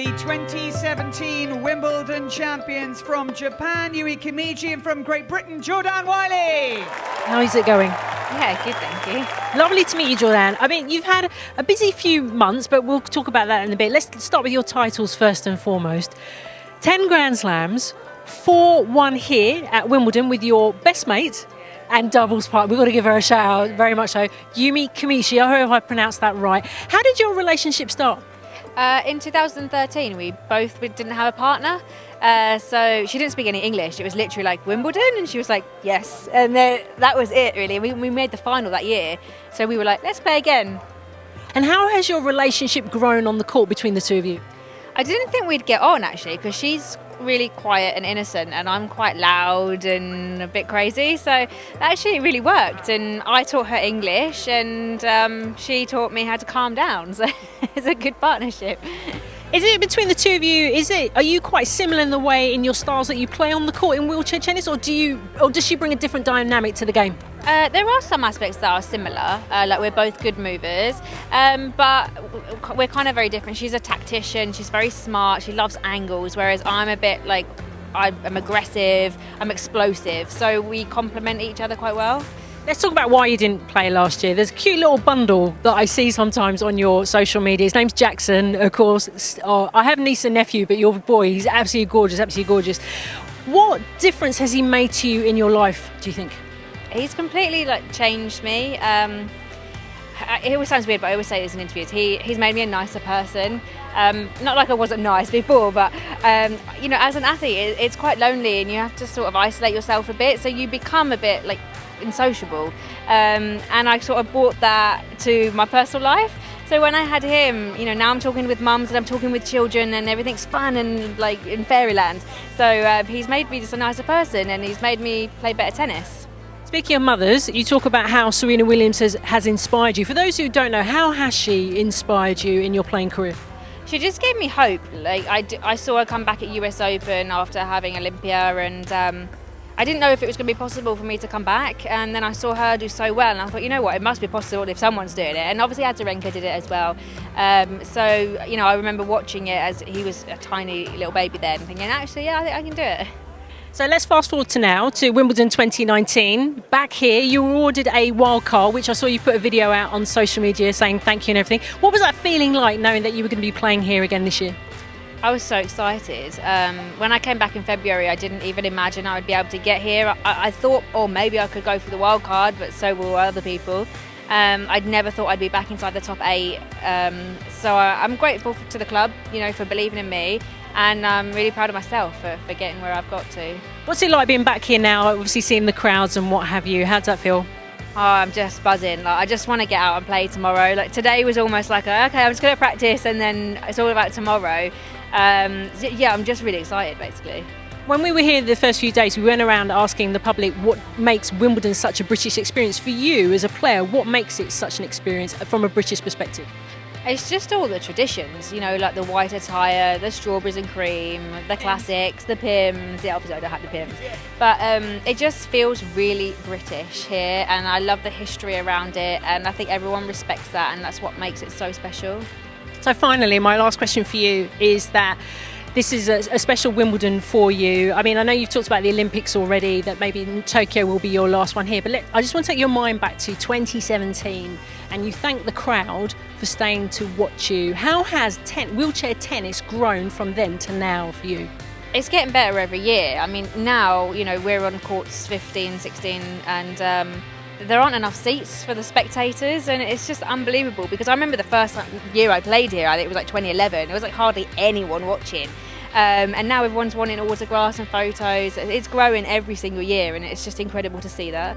the 2017 Wimbledon champions from Japan, Yui Kimichi, and from Great Britain, Jordanne Whiley. How is it going? Yeah, good, thank you. Lovely to meet you, Jordanne. I mean, you've had a busy few months, but we'll talk about that in a bit. Let's start with your titles first and foremost. 10 Grand Slams, 4 won here at Wimbledon with your best mate and doubles partner. We've got to give her a shout out, very much so. Yumi Kimichi, I hope I pronounced that right. How did your relationship start? In 2013, we didn't have a partner, so she didn't speak any English. It was literally like Wimbledon, and she was like, yes. And then that was it, really. We made the final that year, so we were like, let's play again. And how has your relationship grown on the court between the two of you? I didn't think we'd get on, actually, because she's really quiet and innocent, and I'm quite loud and a bit crazy, so that actually really worked. And I taught her English, and she taught me how to calm down, so it's a good partnership. Is it between the two of you, are you quite similar in the way in your styles that you play on the court in wheelchair tennis, or does she bring a different dynamic to the game? There are some aspects that are similar, like we're both good movers, but we're kind of very different. She's a tactician, she's very smart, she loves angles, whereas I'm a bit like, I'm aggressive, I'm explosive, so we complement each other quite well. Let's talk about why you didn't play last year. There's a cute little bundle that I see sometimes on your social media. His name's Jackson, of course. I have a niece and nephew, but your boy, he's absolutely gorgeous, absolutely gorgeous. What difference has he made to you in your life, do you think? He's completely changed me. It always sounds weird, but I always say this in interviews. He's made me a nicer person. Not like I wasn't nice before, but as an athlete, it's quite lonely, and you have to sort of isolate yourself a bit. So you become a bit insociable, and I sort of brought that to my personal life. So when I had him, now I'm talking with mums and I'm talking with children, and everything's fun and like in fairyland. So he's made me just a nicer person, and he's made me play better tennis. Speaking of mothers, you talk about how Serena Williams has inspired you. For those who don't know, how has she inspired you in your playing career? She just gave me hope. I saw her come back at US Open after having Olympia, and I didn't know if it was going to be possible for me to come back, and then I saw her do so well, and I thought, you know what, it must be possible if someone's doing it. And obviously Azarenka did it as well. I remember watching it as he was a tiny little baby then, thinking, actually, yeah, I think I can do it. So let's fast forward to Wimbledon 2019. Back here, you were awarded a wild card, which I saw you put a video out on social media saying thank you and everything. What was that feeling like, knowing that you were going to be playing here again this year? I was so excited. When I came back in February, I didn't even imagine I would be able to get here. I thought, maybe I could go for the wild card, but so will other people. I'd never thought I'd be back inside the top 8. So I'm grateful to the club, for believing in me. And I'm really proud of myself for getting where I've got to. What's it like being back here now, obviously seeing the crowds and what have you? How does that feel? Oh, I'm just buzzing. I just want to get out and play tomorrow. Today was almost like, okay, I'm just going to practice, and then it's all about tomorrow. I'm just really excited, basically. When we were here the first few days, we went around asking the public what makes Wimbledon such a British experience. For you as a player, what makes it such an experience from a British perspective? It's just all the traditions, like the white attire, the strawberries and cream, the classics, the Pims. Yeah, obviously I don't have the Pims. But it just feels really British here, and I love the history around it, and I think everyone respects that, and that's what makes it so special. So finally, my last question for you is that this is a special Wimbledon for you. I mean, I know you've talked about the Olympics already, that maybe Tokyo will be your last one here, but I just want to take your mind back to 2017, and you thank the crowd for staying to watch you. How has wheelchair tennis grown from then to now for you? It's getting better every year. I mean, now, we're on courts 15, 16, and there aren't enough seats for the spectators, and it's just unbelievable, because I remember the first year I played here, I think it was 2011, there was hardly anyone watching, and now everyone's wanting autographs and photos. It's growing every single year, and it's just incredible to see that.